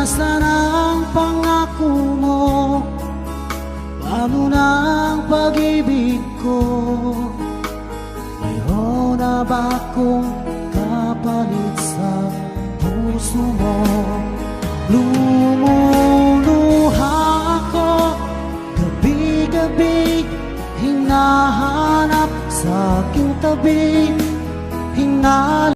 Nasaan ang pangako mo? Paano na ang pag-ibig ko? Mayroon na ba akong kapalit sa puso mo? Lumuluha ako gabi-gabi, hinahanap sa aking tabi, hinala